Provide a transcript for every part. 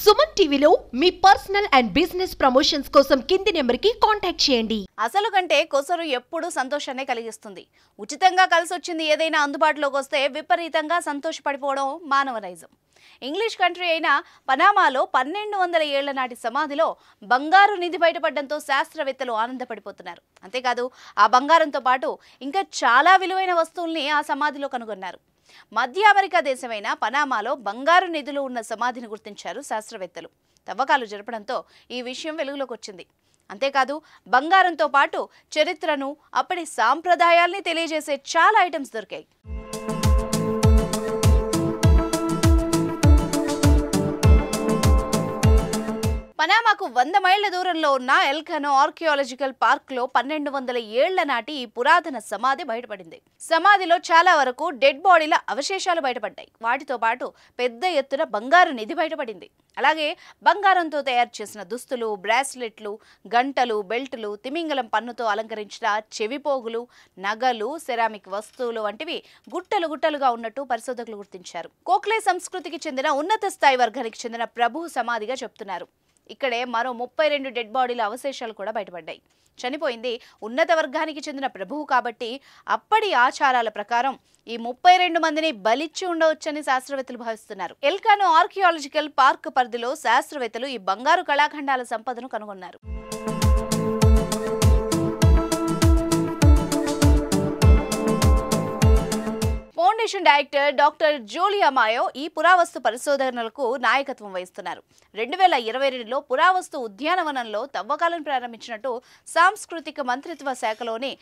సుమన్ టీవీలో మీ personal and business promotions కోసం కింది నెంబర్కి కాంటాక్ట్ చేయండి. అసలు కంటే కొసరు ఎప్పుడూ సంతోషాన్ని కలిగిస్తుంది. ఉచితంగా కలిసొచ్చింది ఏదైనా అందుబాటులోకి వస్తే విపరీతంగా సంతోషపడిపోవడం మానవ నైజం. ఇంగ్లీష్ కంట్రీ అయిన పనామాలో 1200 ఏళ్ల నాటి సమాధిలో బంగారు నిధి బయటపడడంతో శాస్త్రవేత్తలు ఆనందపడిపోతున్నారు. అంతేకాదు ఆ బంగారంతో పాటు ఇంకా చాలా విలువైన వస్తువుల్ని ఆ సమాధిలో కనుగొన్నారు. మధ్య అమెరికా దేశమైన పనామాలో బంగారు నిధులు ఉన్న సమాధిని గుర్తించారు శాస్త్రవేత్తలు. తవ్వకాలు జరపడంతో ఈ విషయం వెలుగులోకి వచ్చింది. అంతేకాదు బంగారంతో పాటు చరిత్రను, అప్పటి సాంప్రదాయాల్ని తెలియజేసే చాలా ఐటమ్స్ దొరికాయి. పనామాకు 100 మైళ్ల దూరంలో ఉన్న ఎల్కనో ఆర్కియాలజికల్ పార్క్ లో 1200 ఏళ్ల నాటి ఈ పురాతన సమాధి బయటపడింది. సమాధిలో చాలా వరకు డెడ్ బాడీల అవశేషాలు బయటపడ్డాయి. వాటితో పాటు పెద్ద ఎత్తున బంగారు నిధి బయటపడింది. అలాగే బంగారంతో తయారు చేసిన దుస్తులు, బ్రాస్లెట్లు, గంటలు, బెల్టులు, తిమింగలం పన్నుతో అలంకరించిన చెవిపోగులు, నగలు, సెరామిక్ వస్తువులు వంటివి గుట్టలు గుట్టలుగా ఉన్నట్టు పరిశోధకులు గుర్తించారు. కోక్లే సంస్కృతికి చెందిన ఉన్నత స్థాయి వర్గానికి చెందిన ప్రభు సమాధిగా చెప్తున్నారు. ఇక్కడే మరో 32 డెడ్ బాడీల అవశేషాలు కూడా బయటపడ్డాయి. చనిపోయింది ఉన్నత వర్గానికి చెందిన ప్రభువు కాబట్టి అప్పటి ఆచారాల ప్రకారం ఈ 32 మందిని బలిచ్చి ఉండవచ్చని శాస్త్రవేత్తలు భావిస్తున్నారు. ఎల్కనో ఆర్కియాలజికల్ పార్క్ పరిధిలో శాస్త్రవేత్తలు ఈ బంగారు కళాఖండాల సంపదను కనుగొన్నారు. ఫౌండేషన్ డైరెక్టర్ డాక్టర్ జూలియా మాయో ఈ పురావస్తు పరిశోధనలకు నాయకత్వం వహిస్తున్నారు. 2022లో పురావస్తు ఉద్యానవనంలో తవ్వకాలను ప్రారంభించినట్టు సాంస్కృతిక మంత్రిత్వ శాఖలోని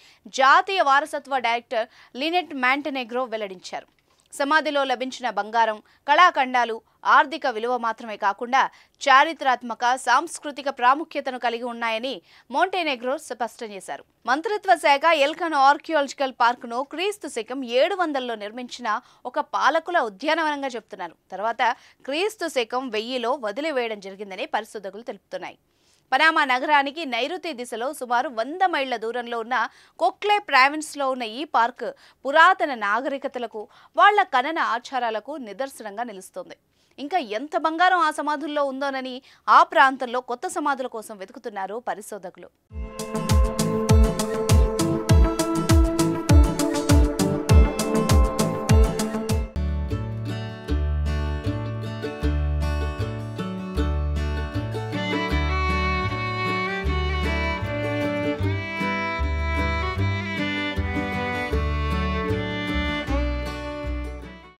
జాతీయ వారసత్వ డైరెక్టర్ లినెట్ మాంటెనెగ్రో వెల్లడించారు. సమాధిలో లభించిన బంగారం, కళాఖండాలు ఆర్థిక విలువ మాత్రమే కాకుండా చారిత్రాత్మక, సాంస్కృతిక ప్రాముఖ్యతను కలిగి ఉన్నాయని మోంటెనెగ్రో స్పష్టం చేశారు. మంత్రిత్వ శాఖ ఎల్కనో ఆర్కియాలజికల్ పార్క్ను క్రీస్తు శకం 700లో నిర్మించిన ఒక పాలకుల ఉద్యానవనంగా చెప్తున్నారు. తర్వాత క్రీస్తు శకం 1000లో వదిలివేయడం జరిగిందని పరిశోధకులు తెలుపుతున్నాయి. పనామా నగరానికి నైరుతి దిశలో సుమారు 100 మైళ్ల దూరంలో ఉన్న కోక్లే ప్రావిన్స్లో ఉన్న ఈ పార్క్ పురాతన నాగరికతలకు, వాళ్ల ఖనన ఆచారాలకు నిదర్శనంగా నిలుస్తోంది. ఇంకా ఎంత బంగారం ఆ సమాధుల్లో ఉందోనని ఆ ప్రాంతంలో కొత్త సమాధుల కోసం వెతుకుతున్నారు పరిశోధకులు.